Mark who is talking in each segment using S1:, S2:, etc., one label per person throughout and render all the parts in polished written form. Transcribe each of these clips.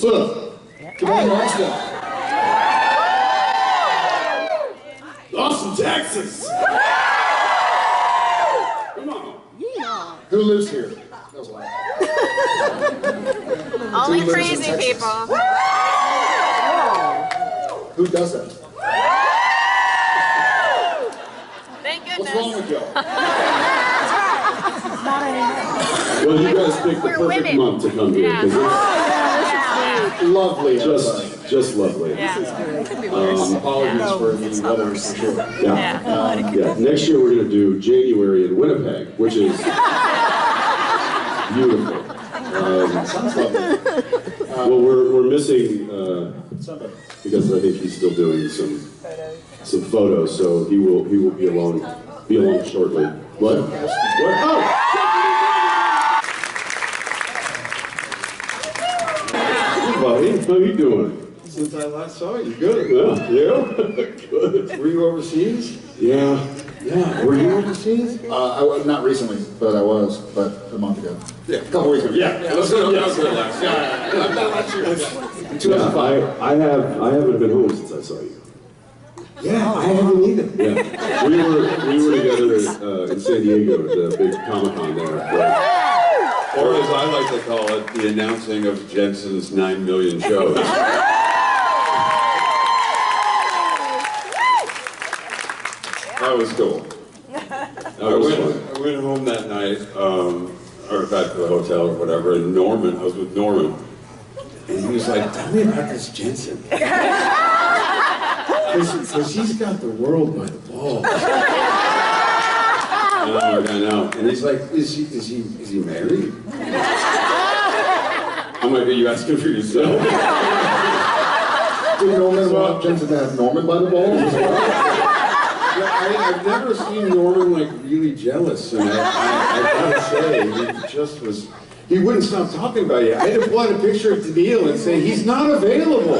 S1: So, come on, Austin. Austin, Texas. Come on.
S2: Yeah.
S1: Who lives here? That was a lie.
S3: Only crazy people.
S1: Who doesn't?
S3: Thank
S1: What's
S3: goodness.
S1: wrong with y'all?
S2: Not anymore.
S4: Well, you guys picked the
S3: We're
S4: perfect
S3: women.
S4: month to come here.
S3: Yeah.
S4: 'Cause
S1: Lovely.
S4: it's just lovely.
S3: Yeah.
S1: Apologies for the weather, for sure.
S4: Yeah. Next year we're going to do January in Winnipeg, which is beautiful.
S1: Sounds lovely.
S4: Well, we're missing because I think he's still doing some photos, so he will be along shortly. What? Oh! Hey, buddy, how you doing?
S5: Since I last saw you, good.
S4: Yeah, good.
S5: Were you overseas?
S4: Yeah.
S5: Were you overseas?
S1: Not recently, but I was, but a month ago. Yeah, a couple weeks ago. Yeah.
S5: Let's go.
S1: Yeah.
S5: Last year.
S4: Yeah, I haven't been home since I saw you.
S5: Yeah, I haven't either.
S4: Yeah, we were together in San Diego at the big Comic-Con there.
S5: Or as I like to call it, the announcing of Jensen's 9 million shows. That was cool.
S4: That was fun.
S5: I went home that night, or back to the hotel or whatever, and I was with Norman, and he was like, "Tell me about this Jensen." Because she's got the world by the balls. I know. And he's like, is he married? I'm like, are you asking for yourself?
S1: Did Norman want Jensen to have Norman by the balls?
S5: I've never seen Norman like really jealous, and I gotta say, he wouldn't stop talking about you. I had to pull out a picture of Daniil and say, he's not available.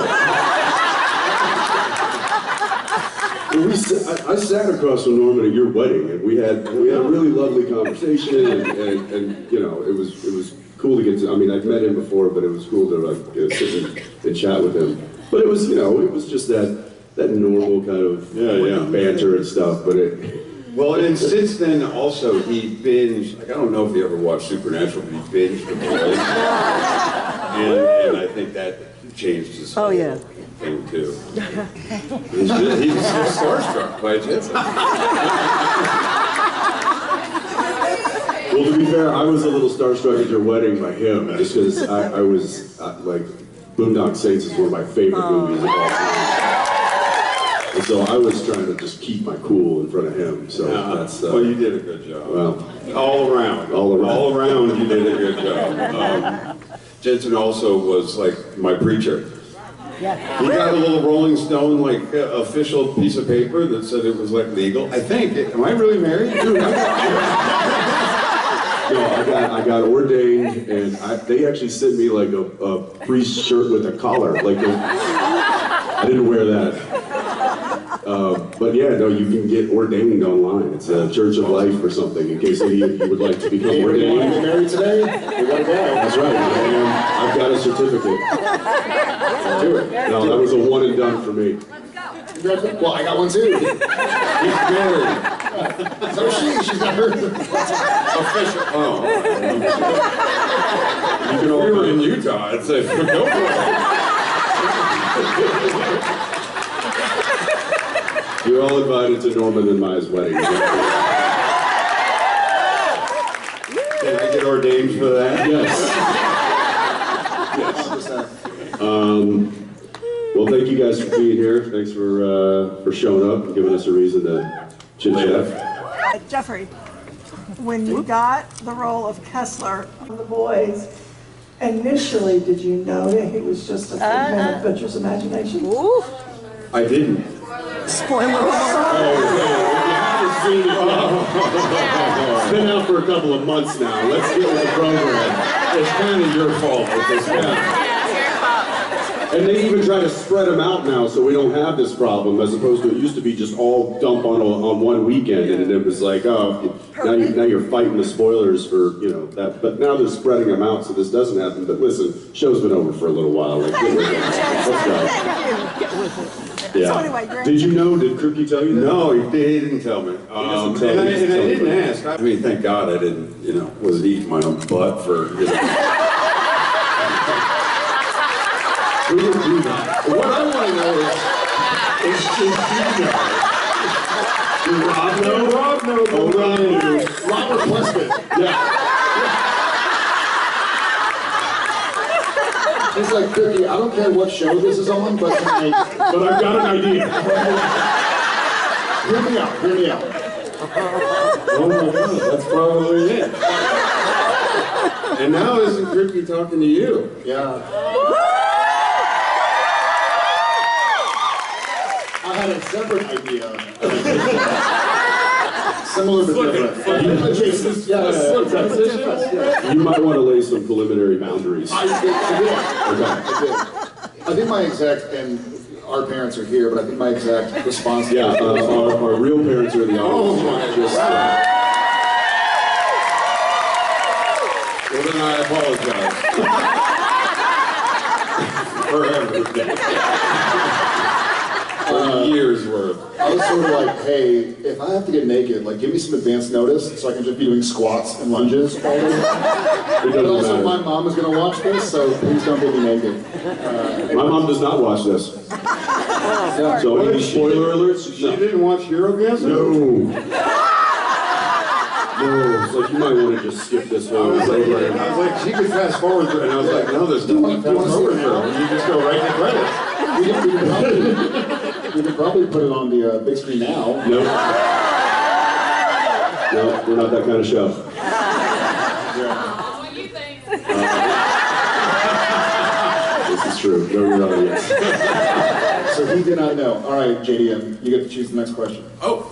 S4: I sat across from Norman at your wedding, and we had a really lovely conversation, and you know, it was cool to get to. I mean, I've met him before, but it was cool to like sit and chat with him. But it was, you know, it was just that normal kind of banter and stuff. But
S5: Well, and since then also he binged. Like, I don't know if you ever watched Supernatural, but he binged The Boys, and I think that changed his whole thing too. He's just starstruck by Jensen.
S4: well, to be fair, I was a little starstruck at your wedding by him, just because I was like, Boondock Saints is one of my favorite movies of all time. And so I was trying to just keep my cool in front of him. So that's.
S5: Well, you did a good job.
S4: Well,
S5: all around, you did a good job. Jensen also was like my preacher.
S2: Yeah.
S5: He got a little Rolling Stone like official piece of paper that said it was like legal. I think. Am I really married? Dude,
S4: no, I got ordained, and they actually sent me like a priest shirt with a collar. Like I didn't wear that. But yeah, no, you can get ordained online. It's a Church of Life or something, in case any of you would like to become
S1: You
S4: ordained.
S1: want to get married today? We gotta go.
S4: That's right, I've got a certificate.
S1: Do it.
S4: No, that was a one and done for me.
S1: Well, I got one too.
S5: he's married.
S1: So she's got her.
S5: Official. Oh. You can order in Utah. I'd say go for it.
S4: You're all invited to Norman and Maya's wedding.
S5: Can I get ordained for that?
S4: Yes. Well, thank you guys for being here. Thanks for showing up and giving us a reason to chit chat.
S6: Jeffrey, when you got the role of Kessler on The Boys, initially did you know that he was just a figment of Butcher's imagination?
S2: Ooh.
S5: I didn't.
S2: Spoiler alert.
S4: It's been out for a couple of months now. Let's get with the program.
S5: It's kind of your fault at this point.
S3: Yeah, it's your fault.
S4: And they even try to spread them out now so we don't have this problem, as opposed to it used to be just all dump on one weekend, and it was like, oh, now you're fighting the spoilers for, you know, that. But now they're spreading them out so this doesn't happen. But listen, show's been over for a little while. Like, get with it. Let's go. Yeah.
S2: So anyway, Greg.
S4: Did you know, did Kripke tell you that?
S5: No, he didn't tell me.
S4: doesn't tell
S5: And I
S4: you.
S5: didn't ask. I mean, thank God I didn't, you know, was eating my own butt for, you know.
S4: We didn't do that.
S5: What I want to know is
S4: Rob, no.
S5: Rob, no.
S4: Oh, Rob, no.
S1: Rob requested.
S4: Yeah.
S1: He's like, Cookie, I don't care what show this is on, but tonight,
S4: But I've got an idea.
S1: hear me out, hear me out.
S5: Oh my God, that's probably it. And now isn't Ricky talking to you?
S1: Yeah. I had a separate idea. Similar but different. Adjacent. Yes.
S4: You might want to lay some preliminary boundaries.
S1: I did. I think my exact, and our parents are here, but I think my exact response to
S4: Yeah, our real parents are in the audience. Just,
S5: Well, then I apologize. For years worth.
S1: I was sort of like, hey, if I have to get naked, like give me some advance notice so I can just be doing squats and lunges all day. But also,
S4: matter.
S1: my mom is going to watch this, so please don't get me naked.
S4: my mom does not watch this. So any spoiler alerts?
S5: She didn't watch Hero Gasm?
S4: No. No, it's like you might want to just skip this
S5: I
S4: whole
S5: was
S4: program.
S5: like, she could fast forward through it, and I was like, no, there's nothing to fast forward through. You just go right to credits.
S1: We could probably put it on the big screen now.
S4: No. No, we're not that kind of show.
S3: What do you think?
S4: This is true. No, your audience.
S1: So he did not know. All right, JDM, you get to choose the next question.
S5: Oh.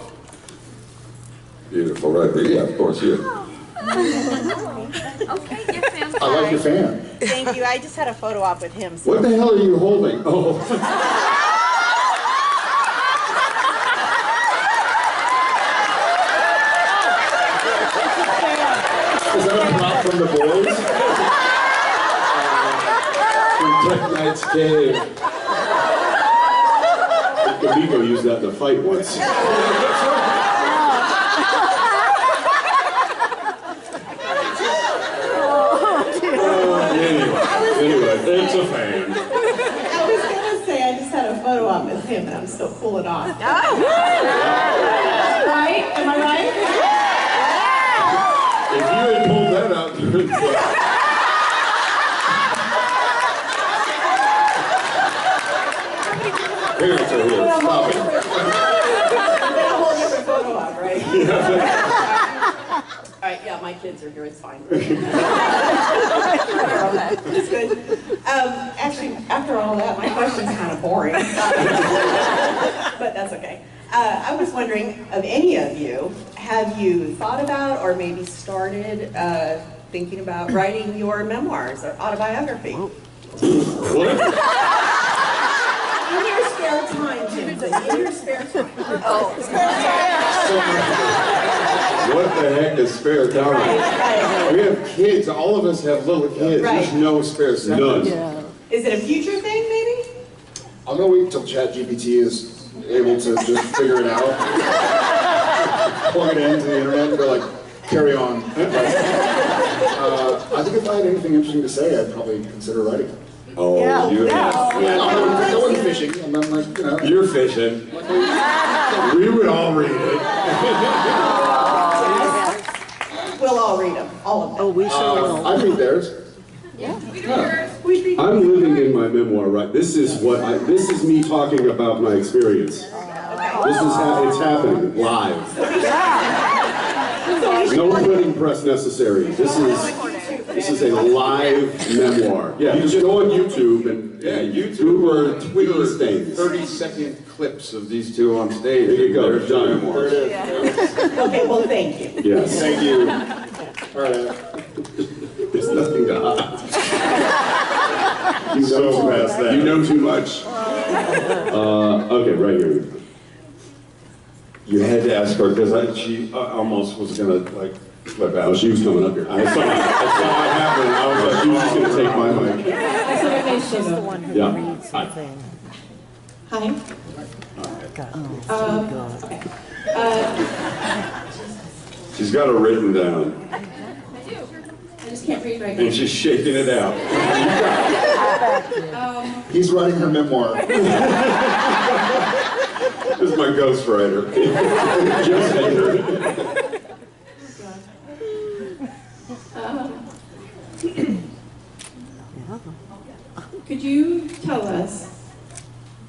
S5: Beautiful, right there. Yeah, of course, you.
S3: Okay, your fan's
S1: I like your fan.
S3: Thank you. I just had a photo op with him. So.
S5: What the hell are you holding? Oh.
S1: Is that a prop from the boys?
S5: From Tech Knight's Cave.
S4: Kamiko used that in a fight once.
S5: Anyway, it's a fan.
S6: I was gonna say, I just had a photo op with him, and I'm still pulling off. Right? Am I right?
S5: If you had pulled that out, parents are here. Stop it.
S6: A whole different photo op, right? All right, yeah, my kids are here, it's fine. It's good. Actually, after all that, my question's kind of boring. But that's okay. I was wondering, of any of you, have you thought about or maybe started thinking about writing your memoirs or autobiography? In your spare time, Jimsy, in your spare time.
S5: What the heck is spare time?
S6: Right.
S5: We have kids. All of us have little kids.
S6: Right.
S5: There's no spare seconds.
S2: Yeah.
S6: Is it a future thing, maybe?
S1: I'm gonna wait until ChatGPT is able to just figure it out. Plug it into the internet and go like, carry on. But, I think if I had anything interesting to say, I'd probably consider writing it.
S5: Oh,
S2: Yeah.
S5: you
S2: Yeah.
S5: have.
S1: I wasn't fishing, and then like, you know.
S5: You're fishing. We would all read it.
S6: We'll all read them, all of them.
S2: Oh, we sure will.
S1: I read theirs.
S6: We read
S4: I'm living in my memoir, right? This is me talking about my experience. This is it's happening live. No printing press necessary. This is a live memoir. Yeah, you just go on YouTube and
S5: Yeah, YouTube or Twitter,
S4: these things.
S5: 30-second clips of these two on stage.
S4: There you go,
S5: There's
S4: done.
S5: memoir.
S6: Okay, well, thank you.
S4: Yes,
S1: Thank you. All right.
S4: there's nothing to hide. You
S5: So
S4: know,
S5: past that.
S4: you know too much. Okay, right here.
S5: You had to ask her because she almost was gonna like flip out.
S4: Oh, she was coming up here.
S5: I saw it happen. I was like,
S4: She was just gonna take my mic.
S2: She's the one who
S4: Yeah.
S2: reads the thing.
S6: Hi.
S2: God, oh,
S6: Okay.
S5: She's got it written down,
S6: I just can't read right
S5: and
S6: now.
S5: she's shaking it out.
S1: He's writing her memoir.
S5: This is my ghostwriter. Just her.
S6: Could you tell us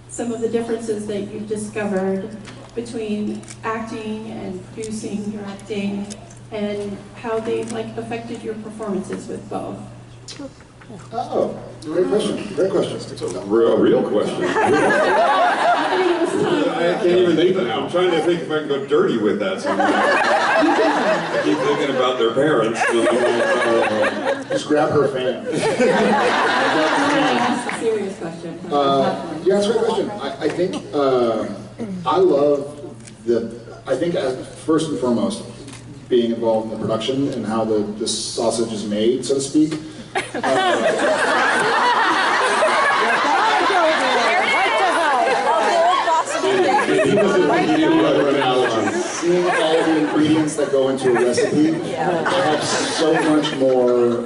S6: some of the differences that you've discovered between acting and producing, directing, and how they've affected your performances with both?
S1: Oh, great question. Great question.
S5: It's a real question. I can't even think now. I'm trying to think if I can go dirty with that somewhere. I keep thinking about their parents.
S1: Just grab her fan.
S6: That's a serious question.
S1: Yeah, that's a great question. I think I love I think first and foremost, being involved in the production and how the sausage is made, so to speak. Seeing all the ingredients that go into a recipe, I have so much more.
S5: I'm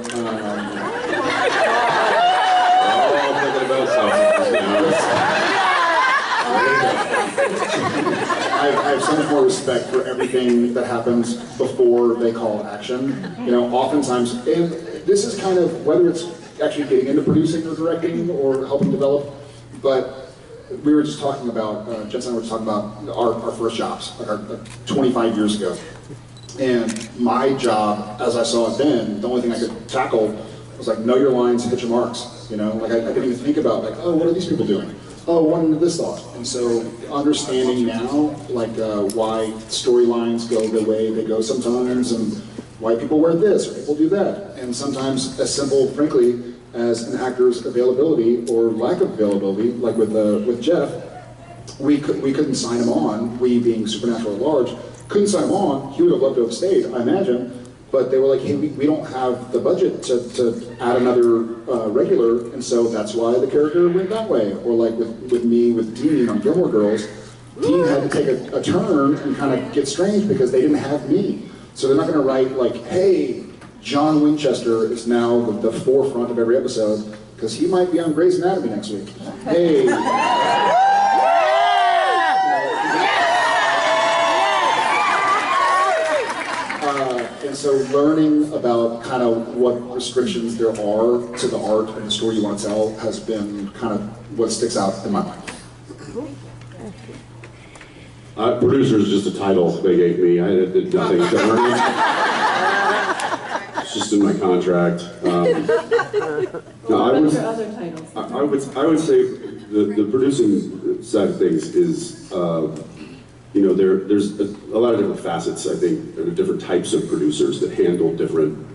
S5: thinking about sausages
S1: I have so much more respect for everything that happens before they call action. You know, oftentimes, and this is kind of whether it's actually getting into producing or directing or helping develop, but we were just talking about, Jess and I were just talking about our first jobs, like 25 years ago. And my job, as I saw it then, the only thing I could tackle was like, know your lines, hit your marks. You know, like I didn't even think about like, oh, what are these people doing? Oh, one into this thought. And so understanding now, like why storylines go the way they go sometimes, and why people wear this or people do that. And sometimes as simple, frankly, as an actor's availability or lack of availability, like with Jeff, we couldn't sign him on, we being Supernatural at large, couldn't sign him on. He would have loved to have stayed, I imagine, but they were like, hey, we don't have the budget to add another regular, and so that's why the character went that way. Or like with me, with Dean on Gilmore Girls, Dean had to take a turn and kind of get strange because they didn't have me. So they're not gonna write like, hey, John Winchester is now the forefront of every episode, because he might be on Grey's Anatomy next week. Hey. And so learning about kind of what restrictions there are to the art and the story you want to tell has been kind of what sticks out in my mind.
S4: Producer is just a title they gave me. I did nothing to earn it. It's just in my contract. No,
S6: What are your other titles?
S4: I would say the producing side of things is, you know, there's a lot of different facets, I think, and different types of producers that handle different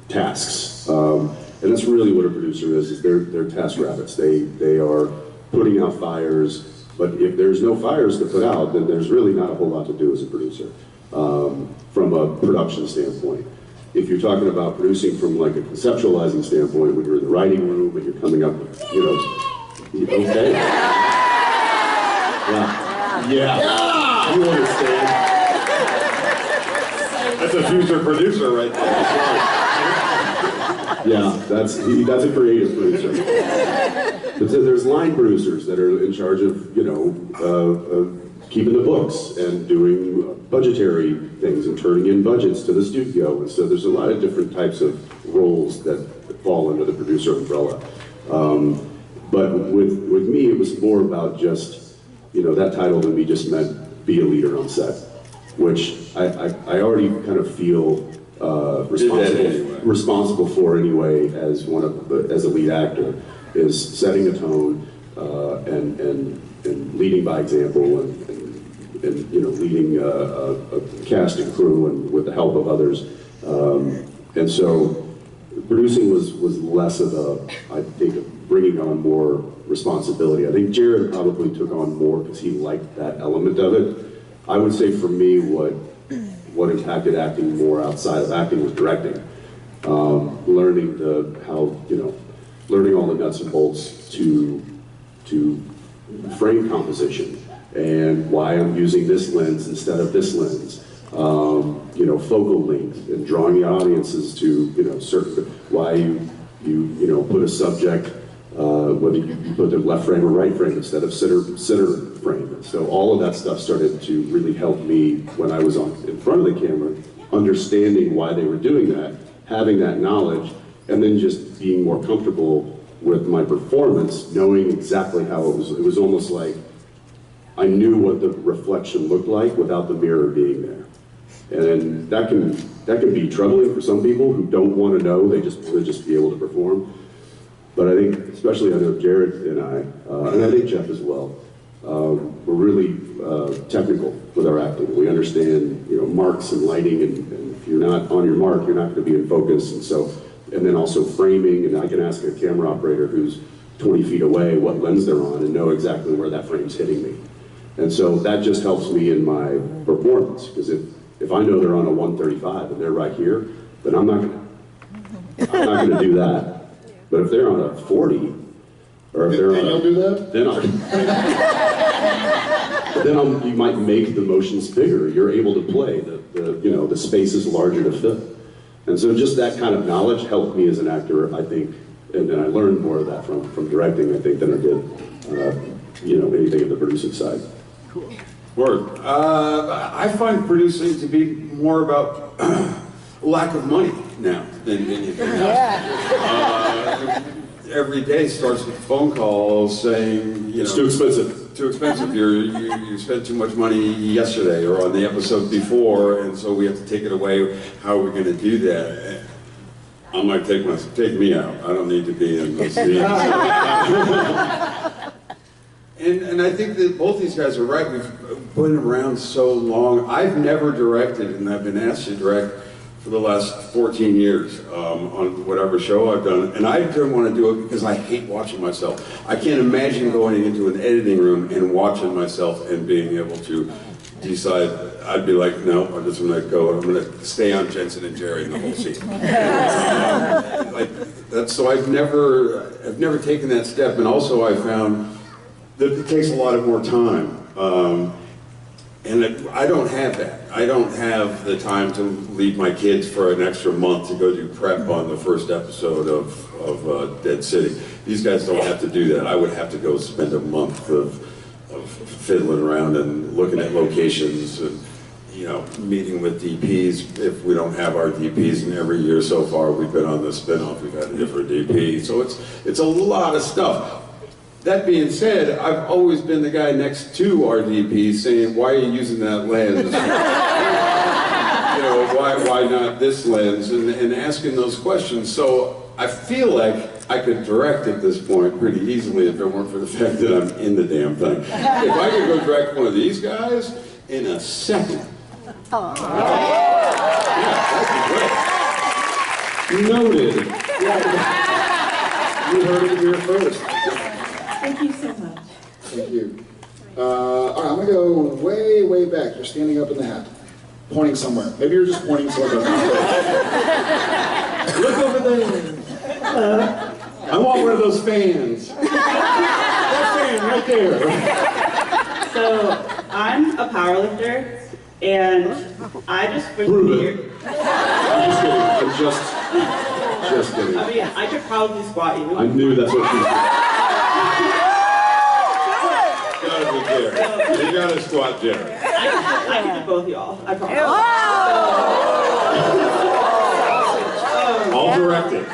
S4: tasks. And that's really what a producer is they're task rabbits. They are putting out fires, but if there's no fires to put out, then there's really not a whole lot to do as a producer, from a production standpoint. If you're talking about producing from like a conceptualizing standpoint, when you're in the writing room and you're coming up with, you know, okay? Yeah. You understand.
S5: That's a future producer right there.
S4: Yeah, that's a creative producer. But then there's line producers that are in charge of, you know, keeping the books and doing budgetary things and turning in budgets to the studio. And so there's a lot of different types of roles that fall under the producer umbrella. But with me, it was more about just, you know, that title to me just meant be a leader on set, which I already kind of feel responsible for anyway as as a lead actor, is setting a tone and leading by example and you know, leading a cast and crew and with the help of others. And so producing was less of a, I think, bringing on more responsibility. I think Jared probably took on more because he liked that element of it. I would say for me, what impacted acting more outside of acting was directing. Learning learning all the nuts and bolts to frame composition and why I'm using this lens instead of this lens. Focal length and drawing the audiences to certain why you put a subject whether you put the left frame or right frame instead of center frame. So all of that stuff started to really help me when I was in front of the camera, understanding why they were doing that, having that knowledge, and then just being more comfortable with my performance, knowing exactly how it was. It was almost like I knew what the reflection looked like without the mirror being there. And that can be troubling for some people who don't want to know, they just want to just be able to perform. But I think, especially I know Jared and I think Jeff as well, we're really technical with our acting. We understand, marks and lighting, and if you're not on your mark, you're not going to be in focus. And then also framing, and I can ask a camera operator who's 20 feet away what lens they're on and know exactly where that frame's hitting me. And so that just helps me in my performance, because if I know they're on a 135 and they're right here, then I'm not gonna do that. But if they're on a 40, or if they're on
S1: you'll do that?
S4: Then you might make the motions bigger. You're able to play. The space is larger to fit. And so just that kind of knowledge helped me as an actor, I think, and then I learned more of that from directing, I think, than I did, anything in the producing side.
S5: Cool. Word. I find producing to be more about lack of money now than anything else. Every day starts with a phone call saying,
S4: it's too expensive.
S5: Too expensive. You spent too much money yesterday or on the episode before, and so we have to take it away. How are we going to do that? I'm like, take me out. I don't need to be in this scene. And I think that both these guys are right. We've been around so long. I've never directed, and I've been asked to direct for the last 14 years on whatever show I've done. And I didn't want to do it because I hate watching myself. I can't imagine going into an editing room and watching myself and being able to decide. I'd be like, no, I'm just going to go. I'm going to stay on Jensen and Jerry in the whole scene. So I've never taken that step. And also I found that it takes a lot of more time. And I don't have that. I don't have the time to leave my kids for an extra month to go do prep on the first episode of Dead City. These guys don't have to do that. I would have to go spend a month of fiddling around and looking at locations and, meeting with DPs if we don't have our DPs. And every year so far we've been on the spinoff, we've had a different DP. So it's a lot of stuff. That being said, I've always been the guy next to our DP saying, why are you using that lens? Why not this lens? And asking those questions. So I feel like I could direct at this point pretty easily if it weren't for the fact that I'm in the damn thing. If I could go direct one of these guys in a second. Yeah, that'd be great. Noted.
S1: You heard it here first.
S6: Thank you so much.
S1: Thank you. All right, I'm gonna go way, way back. You're standing up in the hat, pointing somewhere. Maybe you're just pointing somewhere.
S5: Look over there. I want one of those fans. That fan right there.
S7: So I'm a powerlifter, and I just was here.
S4: I'm just kidding.
S7: I mean, I could probably squat you.
S4: I knew that's what she said.
S5: Gotta be Jerry. You gotta squat Jerry.
S7: I can do both y'all. I promise.
S5: All directed.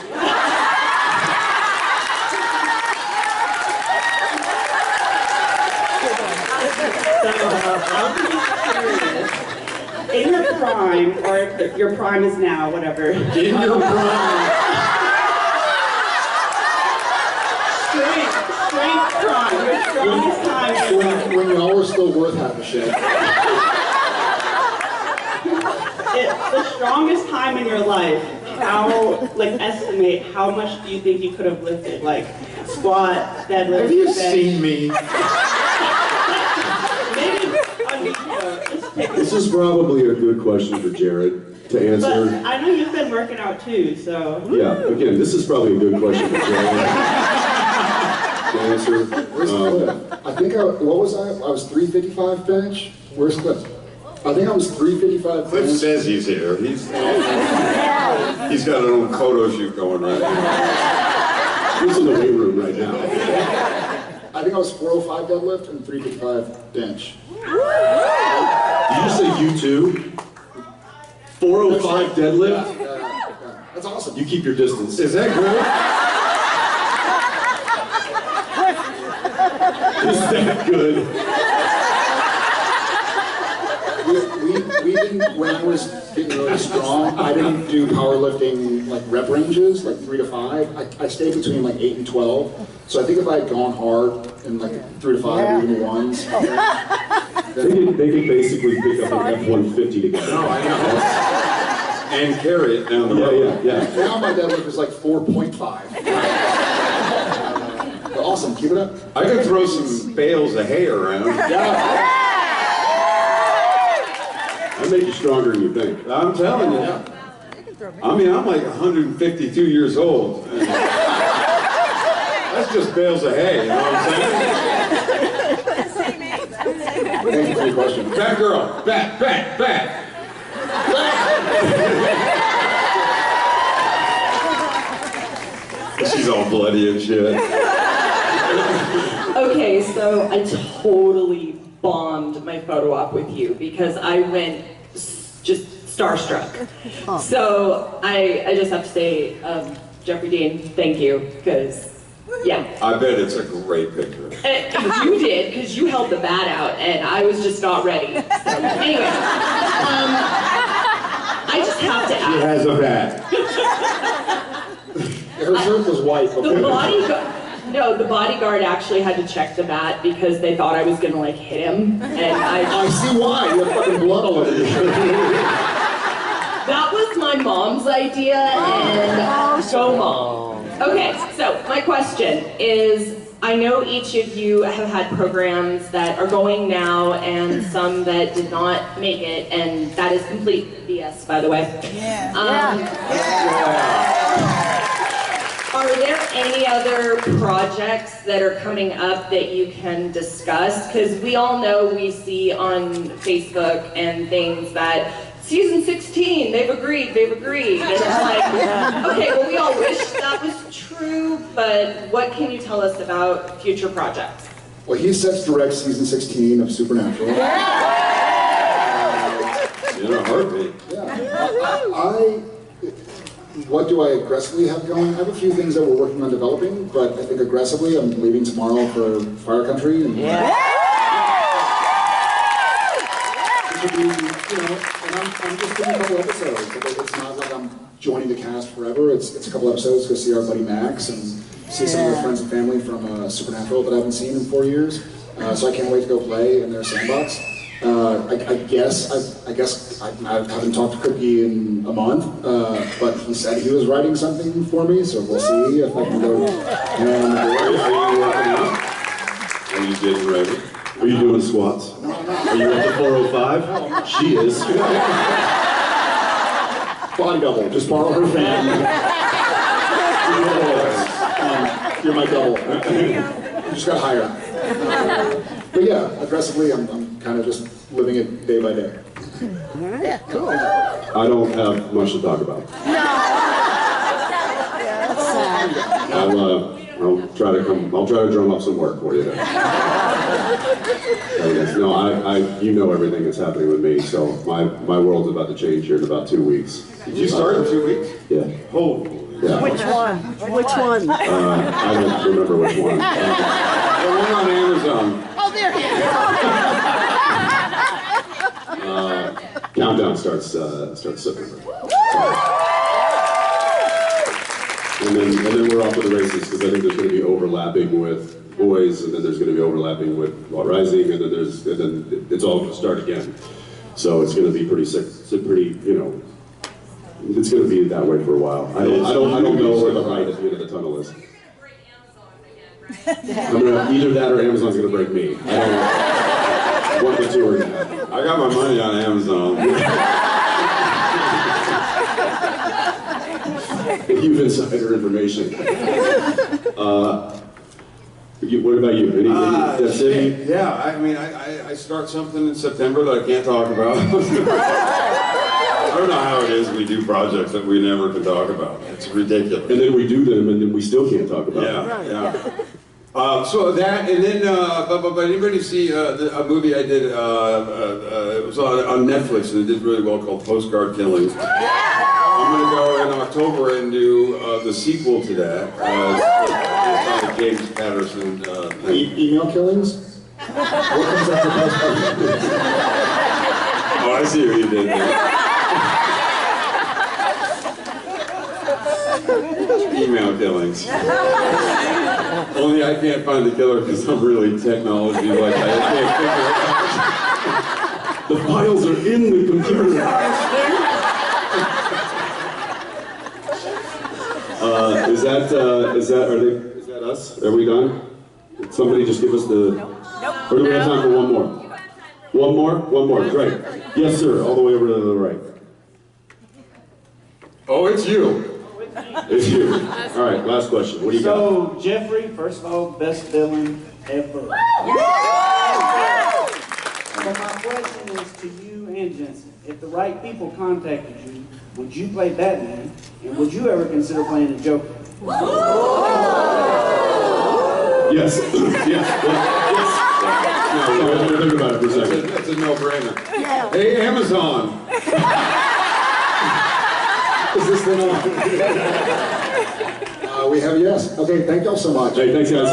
S7: In your prime, or if your prime is now, whatever.
S5: In your prime.
S7: Strength prime, your strongest time.
S1: When y'all were still worth half a shit.
S7: It's the strongest time in your life. estimate how much do you think you could have lifted? Like squat, deadlift,
S1: Have you
S7: bench?
S1: seen me?
S7: Maybe on video. Just take
S4: This is probably a good question for Jared to
S7: But
S4: answer.
S7: I know you've been working out too, so.
S4: Yeah, again, this is probably a good question for Jared to answer.
S1: Where's Cliff? I think what was I? I was 355 bench. Where's Cliff? I think I was 355
S5: Cliff
S1: bench.
S5: says he's here. He's got an old photo shoot going right now.
S4: He's in the weight room right now.
S1: I think I was 405 deadlift and 355 bench.
S4: Did you say you too? 405 deadlift?
S1: Yeah. That's awesome.
S4: You keep your distance.
S5: Is that good?
S4: Is that good?
S1: We didn't, when I was getting really strong, I didn't do powerlifting like rep ranges, like 3 to 5. I stayed between like 8 and 12. So I think if I had gone hard in like 3 to 5, even ones,
S4: They could basically pick up an F-150 together.
S1: no, I know.
S5: And carry it down the road.
S4: Yeah.
S1: Now my deadlift is like 4.5. But awesome, keep it up.
S5: I could throw some bales of hay around.
S1: Yeah.
S4: I make you stronger than you think.
S5: I'm telling you. I mean, I'm like 152 years old. That's just bales of hay, you know what I'm saying?
S3: Same age.
S1: Thank you for your question.
S5: Fat girl, fat. She's all bloody and shit.
S8: Okay, so I totally bombed my photo op with you because I went just starstruck. So I just have to say, Jeffrey Dean, thank you, because, yeah.
S5: I bet it's a great picture.
S8: You did, because you held the bat out, and I was just not ready. So, anyway, I just have to
S4: He
S8: ask.
S4: has a bat.
S1: Her shirt was white.
S8: The bodyguard actually had to check the bat because they thought I was gonna like hit him, and
S1: I see why. You have fucking blood all over your shirt.
S8: that was my mom's idea, and go mom. Okay, so my question is, I know each of you have had programs that are going now and some that did not make it, and that is complete BS, by the way. Are there any other projects that are coming up that you can discuss? Because we all know, we see on Facebook and things that season 16, they've agreed. And it's like, okay, well, we all wish that was true, but what can you tell us about future projects?
S1: Well, he sets direct season 16 of Supernatural.
S5: In a heartbeat.
S1: Yeah. What do I aggressively have going? I have a few things that we're working on developing, but I think aggressively, I'm leaving tomorrow for Fire Country. And, which will be, and I'm just doing a couple episodes. It's not like I'm joining the cast forever. It's a couple episodes to go see our buddy Max and see some of our friends and family from Supernatural that I haven't seen in 4 years. So I can't wait to go play in their sandbox. I guess I haven't talked to Cookie in a month, but he said he was writing something for me, so we'll see if I can go.
S5: Are you getting ready?
S4: Are you doing squats?
S1: No, I'm
S4: Are
S1: not.
S4: you at the 405? She is.
S1: Body double, just borrow her fan. You're my double. You just got hired. But yeah, aggressively, I'm kind of just living it day by day.
S4: I don't have much to talk about. I'll try to drum up some work for you then. No, you know everything that's happening with me, so my world's about to change here in about 2 weeks.
S5: Did you start in 2 weeks?
S4: Yeah.
S5: Holy.
S4: Yeah.
S2: Which one? Which one?
S4: I don't remember which one.
S5: The one on Amazon.
S2: Oh, there he is.
S4: Countdown starts September. And then we're off to the races because I think there's going to be overlapping with boys, and then there's going to be overlapping with Law Rising, and then it's all going to start again. So it's going to be pretty sick, pretty It's going to be that way for a while. I don't know where the light at the end of the tunnel is. I'm gonna, either that or Amazon's going to break me. I don't know. One of the two are going to happen.
S5: I got my money on Amazon.
S4: You've insider information. What about you? Any that's it?
S5: Yeah, I mean, I start something in September that I can't talk about. I don't know how it is we do projects that we never can talk about. It's ridiculous.
S4: And then we do them, and then we still can't talk about them.
S5: Yeah, yeah. So that, and then, but anybody see a movie I did? It was on Netflix, and it did really well, called Postcard Killings. I'm going to go in October and do the sequel to that. It's on James Patterson.
S1: Email killings? What comes after postcard?
S5: Oh, I see what you did there. Email killings. Only I can't find the killer because I'm really technology like I can't figure it out.
S4: The files are in the computer. Is that us? Are we done? Did somebody just give us the... Or do we have time for one more? One more? One more, great. Yes, sir, all the way over to the right.
S5: Oh, it's you.
S4: It's you. All right, last question. What do you got?
S9: So, Jeffrey, first of all, best villain ever. So my question is to you and Jensen. If the right people contacted you, would you play Batman? And would you ever consider playing the Joker?
S4: Yes. Yes. No, think about it for a second.
S5: That's a no-brainer. Hey, Amazon.
S1: Is this thing on? We have a yes. Okay, thank y'all so much.
S4: Hey, thanks, guys.